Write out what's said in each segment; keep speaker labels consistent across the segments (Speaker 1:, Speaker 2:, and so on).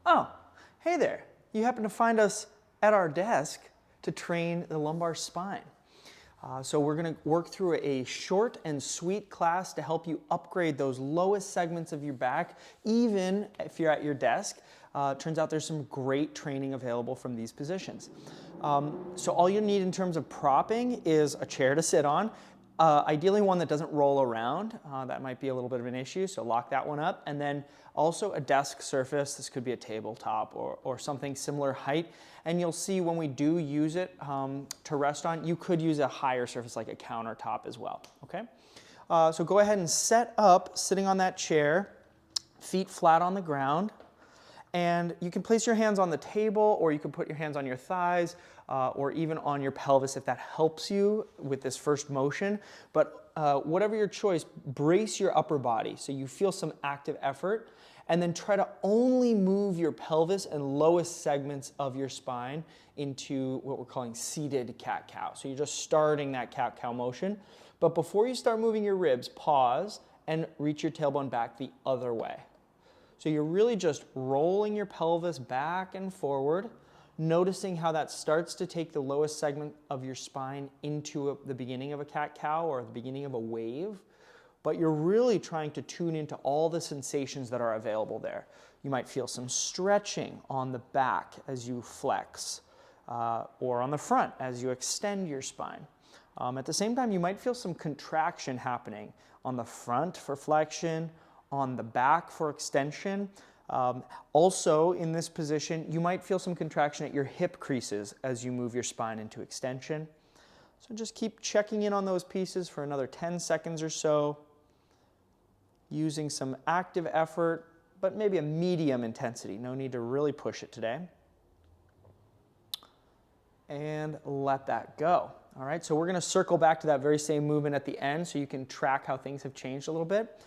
Speaker 1: Oh, hey there. You happen to find us at our desk to train the lumbar spine. So we're going to work through a short and sweet class to help you upgrade those lowest segments of your back, even if you're at your desk. Turns out there's some great training available from these positions. So all you need in terms of propping is a chair to sit on, ideally one that doesn't roll around. That might be a little bit of an issue, so lock that one up. And then also a desk surface. This could be a tabletop or something similar height. And you'll see when we do use it to rest on, you could use a higher surface like a countertop as well, okay? So go ahead and set up sitting on that chair, feet flat on the ground. And you can place your hands on the table, or you can put your hands on your thighs, or even on your pelvis if that helps you with this first motion. But whatever your choice, brace your upper body so you feel some active effort, and then try to only move your pelvis and lowest segments of your spine into what we're calling seated cat-cow. So you're just starting that cat-cow motion. But before you start moving your ribs, pause and reach your tailbone back the other way. So you're really just rolling your pelvis back and forward, noticing how that starts to take the lowest segment of your spine into the beginning of a cat-cow or the beginning of a wave. But you're really trying to tune into all the sensations that are available there. You might feel some stretching on the back as you flex, or on the front as you extend your spine. At the same time, you might feel some contraction happening on the front for flexion, on the back for extension. Also in this position, you might feel some contraction at your hip creases as you move your spine into extension. So just keep checking in on those pieces for another 10 seconds or so, using some active effort, but maybe a medium intensity. No need to really push it today. And let that go. All right, so we're going to circle back to that very same movement at the end so you can track how things have changed a little bit.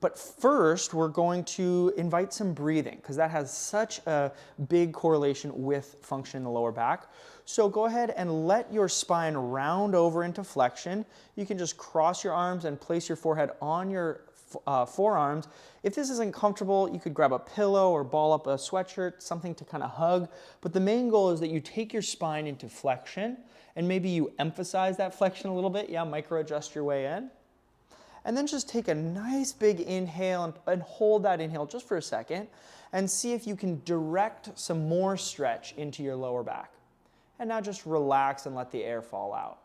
Speaker 1: But first, we're going to invite some breathing because that has such a big correlation with function in the lower back. So go ahead and let your spine round over into flexion. You can just cross your arms and place your forehead on your forearms. If this isn't comfortable, you could grab a pillow or ball up a sweatshirt, something to kind of hug. But the main goal is that you take your spine into flexion, and maybe you emphasize that flexion a little bit. Yeah, micro adjust your way in. And then just take a nice big inhale and hold that inhale just for a second and see if you can direct some more stretch into your lower back. And now just relax and let the air fall out.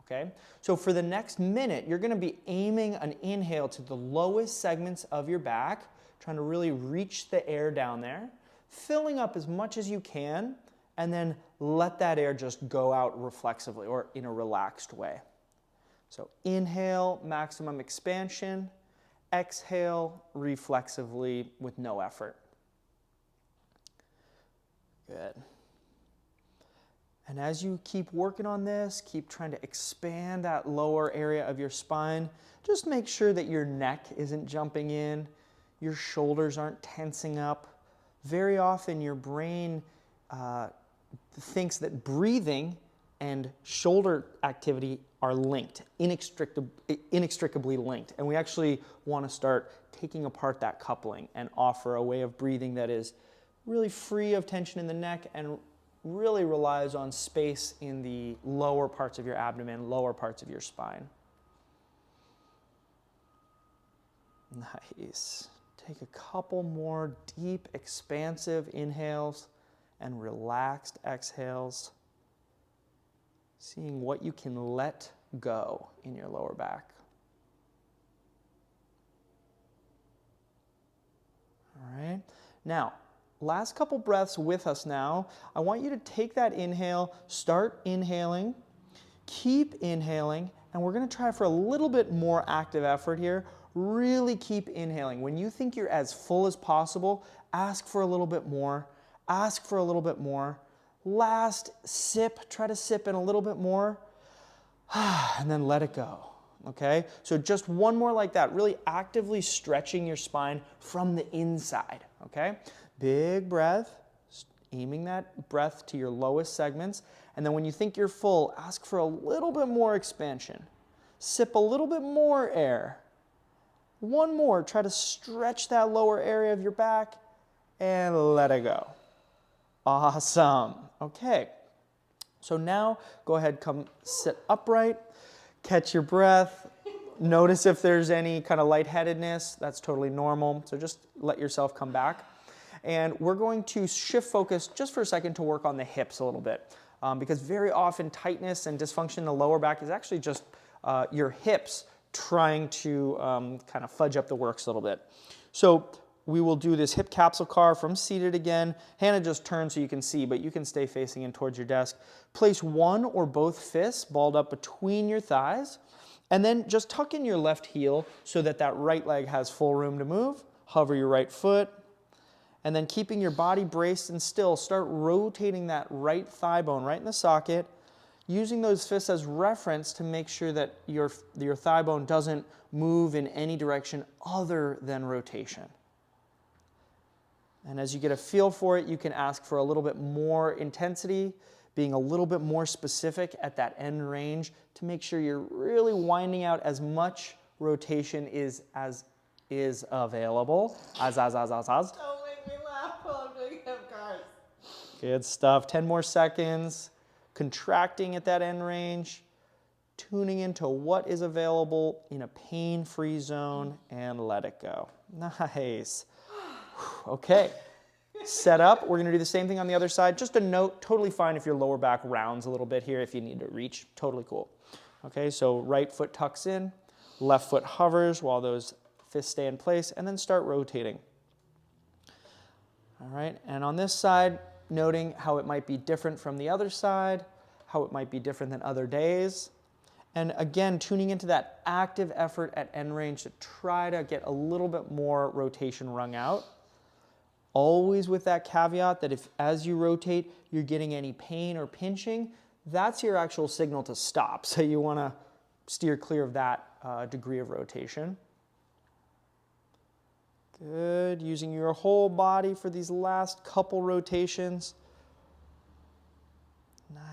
Speaker 1: Okay? So for the next minute, you're going to be aiming an inhale to the lowest segments of your back, trying to really reach the air down there, filling up as much as you can, and then let that air just go out reflexively or in a relaxed way. So inhale, maximum expansion. Exhale, reflexively with no effort. Good. And as you keep working on this, keep trying to expand that lower area of your spine. Just make sure that your neck isn't jumping in, your shoulders aren't tensing up. Very often your brain thinks that breathing and shoulder activity are linked, inextricably linked. And we actually want to start taking apart that coupling and offer a way of breathing that is really free of tension in the neck and really relies on space in the lower parts of your abdomen, lower parts of your spine. Nice. Take a couple more deep, expansive inhales and relaxed exhales. Seeing what you can let go in your lower back. All right. Now, last couple breaths with us now. I want you to take that inhale, start inhaling, keep inhaling, and we're going to try for a little bit more active effort here. Really keep inhaling. When you think you're as full as possible, ask for a little bit more. Ask for a little bit more. Last sip, try to sip in a little bit more, and then let it go, okay? So just one more like that, really actively stretching your spine from the inside, okay? Big breath, aiming that breath to your lowest segments, and then when you think you're full, ask for a little bit more expansion. Sip a little bit more air. One more, try to stretch that lower area of your back, and let it go. Awesome. Okay. So now go ahead, come sit upright, catch your breath. Notice if there's any kind of lightheadedness. That's totally normal. So just let yourself come back. And we're going to shift focus just for a second to work on the hips a little bit. Because very often tightness and dysfunction in the lower back is actually just your hips trying to kind of fudge up the works a little bit. So we will do this hip capsule car from seated again. Hannah just turned so you can see, but you can stay facing in towards your desk. Place one or both fists balled up between your thighs, and then just tuck in your left heel so that that right leg has full room to move. Hover your right foot, and then keeping your body braced and still, start rotating that right thigh bone right in the socket, using those fists as reference to make sure that your thigh bone doesn't move in any direction other than rotation. And as you get a feel for it, you can ask for a little bit more intensity, being a little bit more specific at that end range to make sure you're really winding out as much rotation as is available.
Speaker 2: Don't make me laugh while I'm doing hip cars.
Speaker 1: Good stuff. 10 more seconds. Contracting at that end range, tuning into what is available in a pain-free zone, and let it go. Nice. Okay. Set up. We're going to do the same thing on the other side. Just a note, totally fine if your lower back rounds a little bit here if you need to reach. Totally cool. Okay, so right foot tucks in, left foot hovers while those fists stay in place, and then start rotating. All right, and on this side, noting how it might be different from the other side, how it might be different than other days. And again, tuning into that active effort at end range to try to get a little bit more rotation wrung out. Always with that caveat that if as you rotate, you're getting any pain or pinching, that's your actual signal to stop. So you want to steer clear of that degree of rotation. Good, using your whole body for these last couple rotations.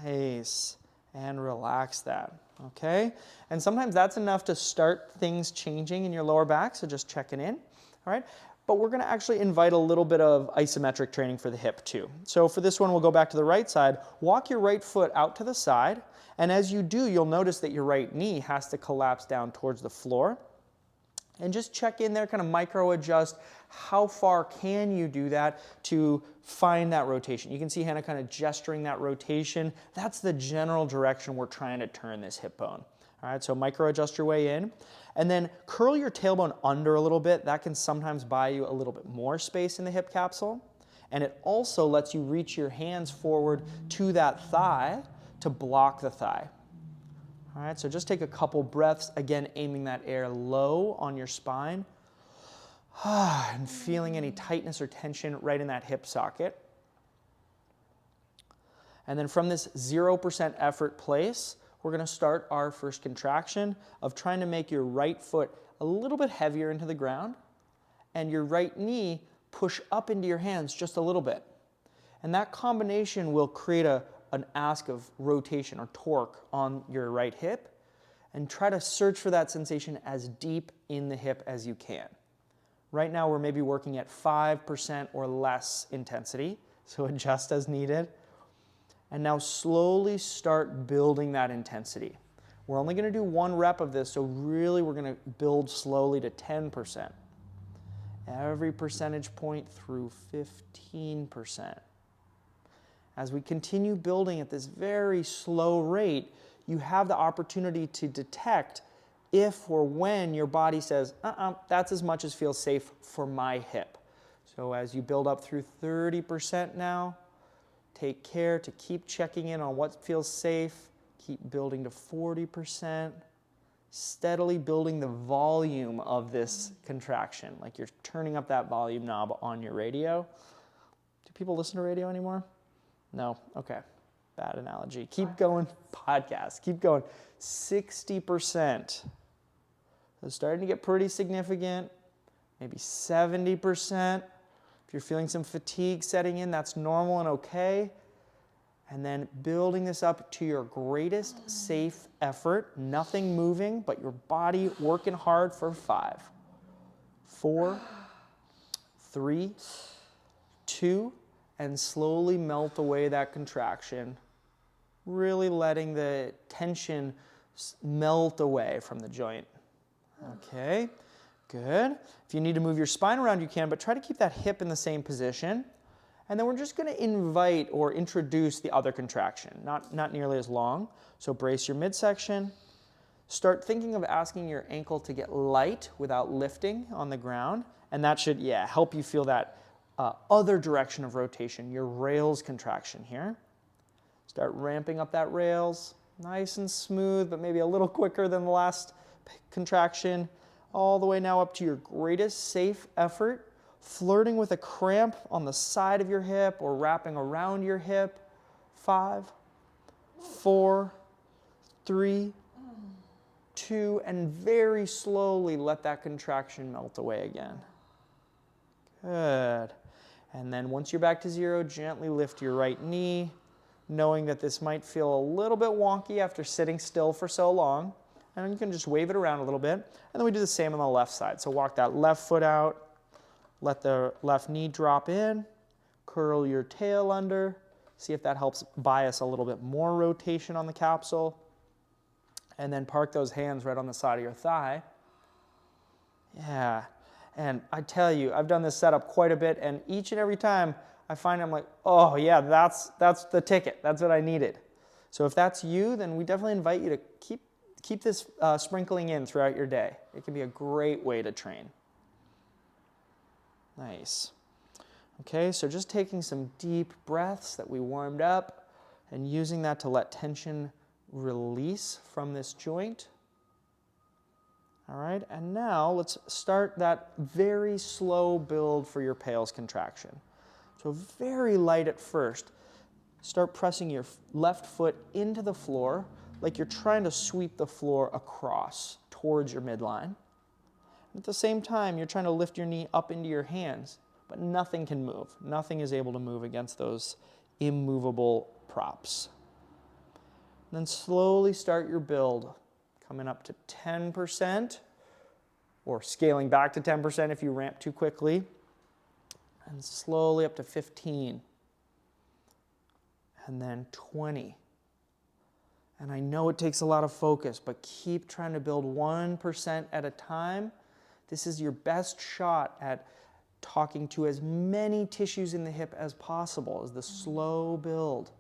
Speaker 1: Nice, and relax that, okay? And sometimes that's enough to start things changing in your lower back, so just checking in, all right? But we're gonna actually invite a little bit of isometric training for the hip too. So for this one, we'll go back to the right side, walk your right foot out to the side, and as you do, you'll notice that your right knee has to collapse down towards the floor. And just check in there, kind of micro adjust. How far can you do that to find that rotation? You can see Hannah kind of gesturing that rotation. That's the general direction we're trying to turn this hip bone. All right, so micro adjust your way in. And then curl your tailbone under a little bit. That can sometimes buy you a little bit more space in the hip capsule. And it also lets you reach your hands forward to that thigh to block the thigh. All right, so just take a couple breaths, again, aiming that air low on your spine and feeling any tightness or tension right in that hip socket. And then from this 0% effort place, we're going to start our first contraction of trying to make your right foot a little bit heavier into the ground and your right knee push up into your hands just a little bit. And that combination will create an ask of rotation or torque on your right hip, and try to search for that sensation as deep in the hip as you can. Right now we're maybe working at 5% or less intensity, so adjust as needed. And now slowly start building that intensity. We're only going to do one rep of this, so really we're going to build slowly to 10%. Every percentage point through 15%. As we continue building at this very slow rate, you have the opportunity to detect if or when your body says, that's as much as feels safe for my hip. So as you build up through 30% now, take care to keep checking in on what feels safe, keep building to 40%, steadily building the volume of this contraction, like you're turning up that volume knob on your radio. Do people listen to radio anymore? No? Okay. Bad analogy. Keep going. Podcast. Keep going. 60%. So starting to get pretty significant. Maybe 70%. If you're feeling some fatigue setting in, that's normal and okay. And then building this up to your greatest safe effort. Nothing moving, but your body working hard for 5, 4, 3, 2, and slowly melt away that contraction, really letting the tension melt away from the joint. Okay, good. If you need to move your spine around, you can, but try to keep that hip in the same position. And then we're just going to invite or introduce the other contraction, not nearly as long. So brace your midsection. Start thinking of asking your ankle to get light without lifting on the ground. And that should, help you feel that other direction of rotation, your rails contraction here. Start ramping up that rails, nice and smooth, but maybe a little quicker than the last contraction. All the way now up to your greatest safe effort, flirting with a cramp on the side of your hip or wrapping around your hip. 5, 4, 3, 2, and very slowly let that contraction melt away again. Good. And then once you're back to 0, gently lift your right knee, knowing that this might feel a little bit wonky after sitting still for so long. And you can just wave it around a little bit. And then we do the same on the left side. So walk that left foot out, let the left knee drop in, curl your tail under, see if that helps bias a little bit more rotation on the capsule. And then park those hands right on the side of your thigh. Yeah. And I tell you, I've done this setup quite a bit, and each and every time I find I'm like, oh yeah, that's the ticket. That's what I needed. So if that's you, then we definitely invite you to keep this sprinkling in throughout your day. It can be a great way to train. Nice. Okay, so just taking some deep breaths that we warmed up and using that to let tension release from this joint. All right, and now let's start that very slow build for your pales contraction. So very light at first. Start pressing your left foot into the floor like you're trying to sweep the floor across towards your midline. At the same time, you're trying to lift your knee up into your hands, but nothing can move. Nothing is able to move against those immovable props. And then slowly start your build, coming up to 10%, or scaling back to 10% if you ramp too quickly, and slowly up to 15, and then 20. And I know it takes a lot of focus, but keep trying to build 1% at a time. This is your best shot at talking to as many tissues in the hip as possible as the slow build.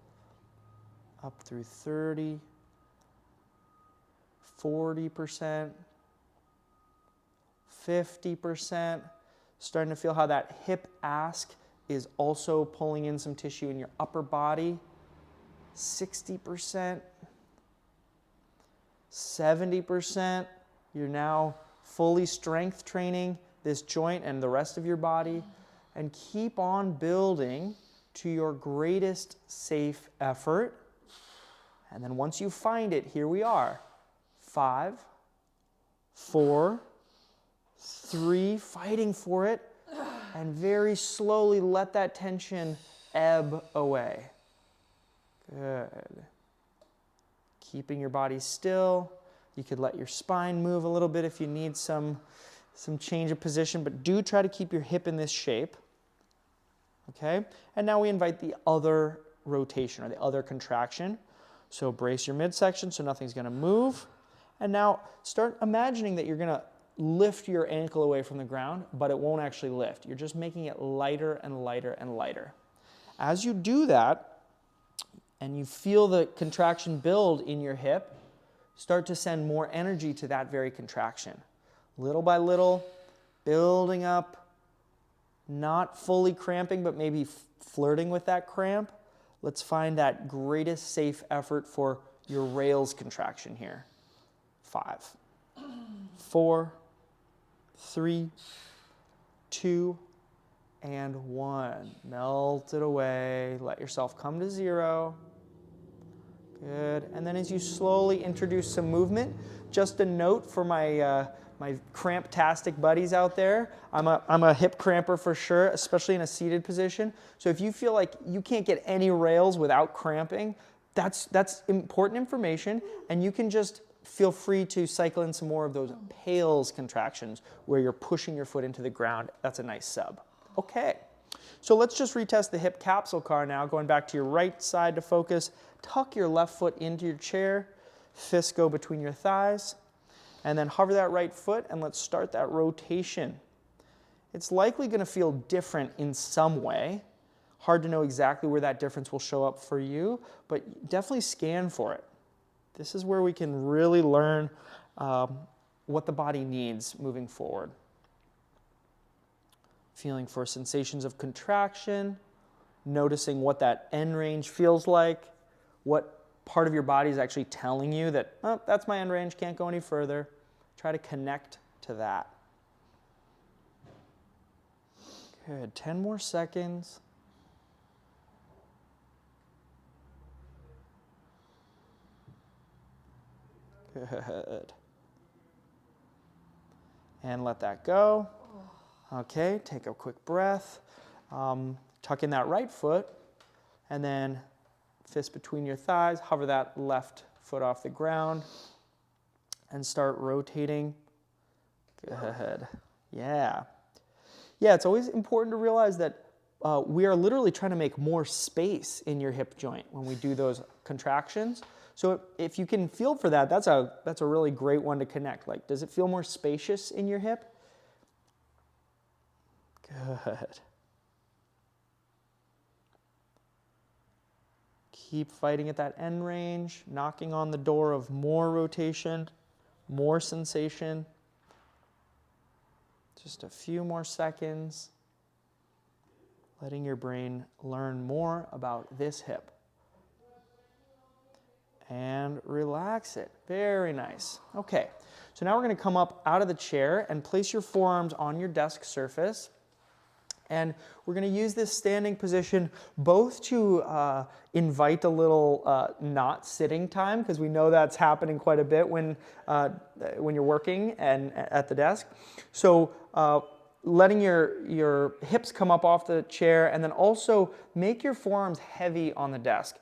Speaker 1: Up through 30, 40%, 50%. Starting to feel how that hip ask is also pulling in some tissue in your upper body. 60%, 70%. You're now fully strength training this joint and the rest of your body. And keep on building to your greatest safe effort. And then once you find it, here we are. 5, 4, 3, fighting for it. And very slowly let that tension ebb away. Good. Keeping your body still. You could let your spine move a little bit if you need some change of position, but do try to keep your hip in this shape. Okay? And now we invite the other rotation or the other contraction. So brace your midsection so nothing's going to move. And now start imagining that you're going to lift your ankle away from the ground, but it won't actually lift. You're just making it lighter and lighter and lighter. As you do that, and you feel the contraction build in your hip, start to send more energy to that very contraction. Little by little, building up, not fully cramping, but maybe flirting with that cramp. Let's find that greatest safe effort for your rails contraction here. 5, 4, 3, 2, and 1. Melt it away. Let yourself come to 0. Good. And then as you slowly introduce some movement, just a note for my my cramp-tastic buddies out there. I'm a hip cramper for sure, especially in a seated position. So if you feel like you can't get any rails without cramping, that's important information, and you can just feel free to cycle in some more of those pales contractions where you're pushing your foot into the ground. That's a nice sub. Okay. So let's just retest the hip capsule car now, going back to your right side to focus. Tuck your left foot into your chair, fists go between your thighs, and then hover that right foot and let's start that rotation. It's likely going to feel different in some way. Hard to know exactly where that difference will show up for you, but definitely scan for it. This is where we can really learn what the body needs moving forward. Feeling for sensations of contraction, noticing what that end range feels like, what part of your body is actually telling you that, oh, that's my end range, can't go any further. Try to connect to that. Good, 10 more seconds. Good. And let that go. Okay, take a quick breath. Tuck in that right foot, and then fist between your thighs, hover that left foot off the ground, and start rotating. Good. Yeah. Yeah, it's always important to realize that we are literally trying to make more space in your hip joint when we do those contractions. So if you can feel for that, that's a really great one to connect. Like, does it feel more spacious in your hip? Good. Keep fighting at that end range, knocking on the door of more rotation, more sensation. Just a few more seconds, letting your brain learn more about this hip. And relax it. Very nice. Okay, so now we're going to come up out of the chair and place your forearms on your desk surface. And we're going to use this standing position both to invite a little not sitting time, because we know that's happening quite a bit when you're working and at the desk. So letting your hips come up off the chair, and then also make your forearms heavy on the desk.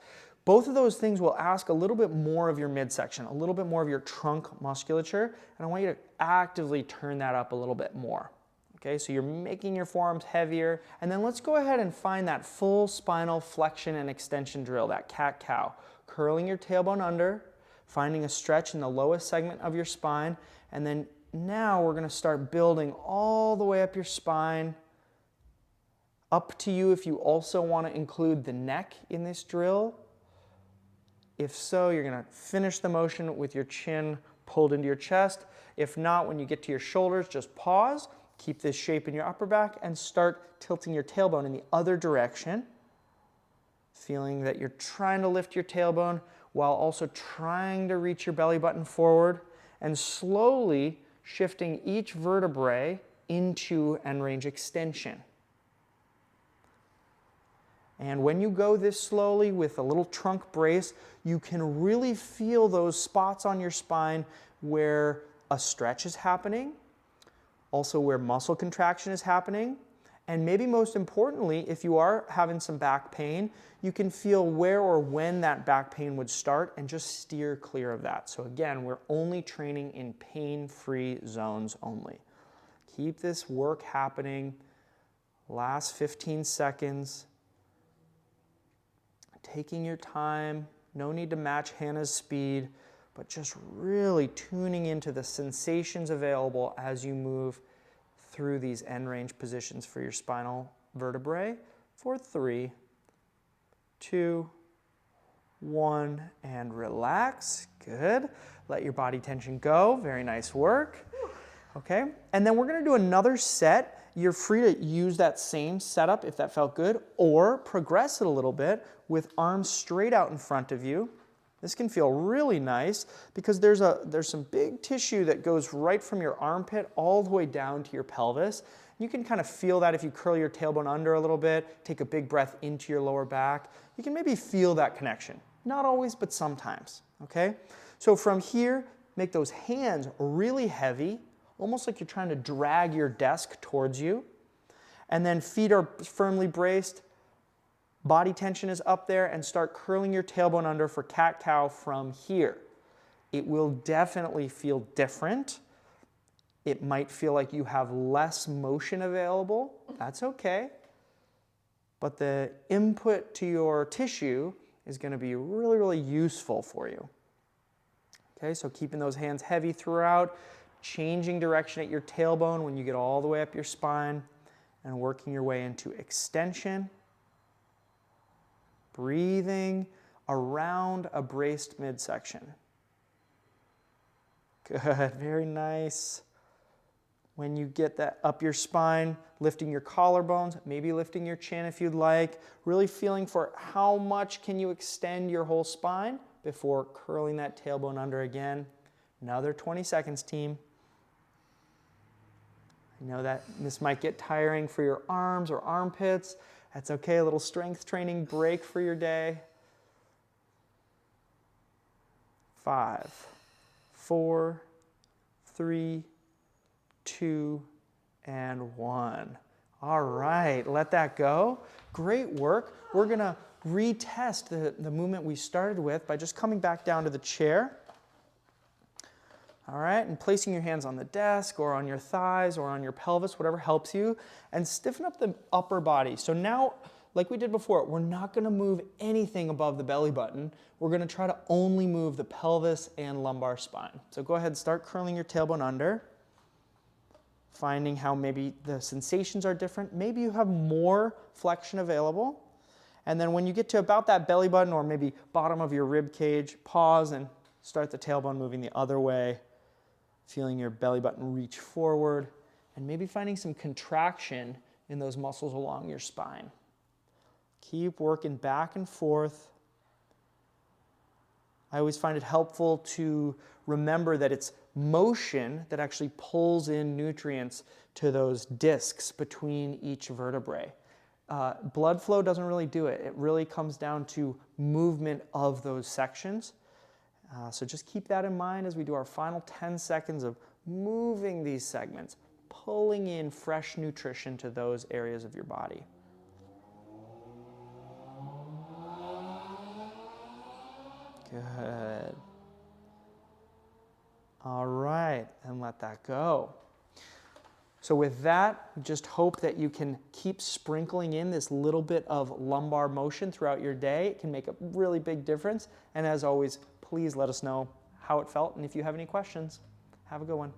Speaker 1: Both of those things will ask a little bit more of your midsection, a little bit more of your trunk musculature, and I want you to actively turn that up a little bit more. Okay, so you're making your forearms heavier, and then let's go ahead and find that full spinal flexion and extension drill, that cat-cow. Curling your tailbone under, finding a stretch in the lowest segment of your spine, and then now we're going to start building all the way up your spine. Up to you if you also want to include the neck in this drill. If so, you're going to finish the motion with your chin pulled into your chest. If not, when you get to your shoulders, just pause. Keep this shape in your upper back and start tilting your tailbone in the other direction. Feeling that you're trying to lift your tailbone while also trying to reach your belly button forward, and slowly shifting each vertebrae into end range extension. And when you go this slowly with a little trunk brace, you can really feel those spots on your spine where a stretch is happening, also where muscle contraction is happening, and maybe most importantly, if you are having some back pain, you can feel where or when that back pain would start and just steer clear of that. So again, we're only training in pain-free zones only. Keep this work happening. Last 15 seconds. Taking your time, no need to match Hannah's speed, but just really tuning into the sensations available as you move through these end range positions for your spinal vertebrae for 3, 2, 1, and relax. Good. Let your body tension go. Very nice work. Okay, and then we're going to do another set. You're free to use that same setup if that felt good, or progress it a little bit with arms straight out in front of you. This can feel really nice because there's some big tissue that goes right from your armpit all the way down to your pelvis. You can kind of feel that if you curl your tailbone under a little bit, take a big breath into your lower back. You can maybe feel that connection. Not always, but sometimes, okay? So from here, make those hands really heavy, almost like you're trying to drag your desk towards you. And then feet are firmly braced, body tension is up there, and start curling your tailbone under for cat-cow from here. It will definitely feel different. It might feel like you have less motion available. That's okay. but the input to your tissue is going to be really, really useful for you. Okay, so keeping those hands heavy throughout, changing direction at your tailbone when you get all the way up your spine, and working your way into extension. Breathing around a braced midsection. Good, very nice. When you get that up your spine, lifting your collarbones, maybe lifting your chin if you'd like, really feeling for how much can you extend your whole spine before curling that tailbone under again. Another 20 seconds, team. I know that this might get tiring for your arms or armpits. That's okay, a little strength training break for your day. 5, 4, 3, 2, and 1. All right, let that go. Great work. We're gonna retest the movement we started with by just coming back down to the chair. All right, and placing your hands on the desk or on your thighs or on your pelvis, whatever helps you, and stiffen up the upper body. So now, like we did before, we're not gonna move anything above the belly button. We're gonna try to only move the pelvis and lumbar spine. So go ahead and start curling your tailbone under, finding how maybe the sensations are different. Maybe you have more flexion available. And then when you get to about that belly button or maybe bottom of your rib cage, pause and start the tailbone moving the other way, feeling your belly button reach forward, and maybe finding some contraction in those muscles along your spine. Keep working back and forth. I always find it helpful to remember that it's motion that actually pulls in nutrients to those discs between each vertebrae. Blood flow doesn't really do it. It really comes down to movement of those sections. So just keep that in mind as we do our final 10 seconds of moving these segments, pulling in fresh nutrition to those areas of your body. Good. All right, and let that go. So with that, just hope that you can keep sprinkling in this little bit of lumbar motion throughout your day. It can make a really big difference. And as always, please let us know how it felt and if you have any questions. Have a good one.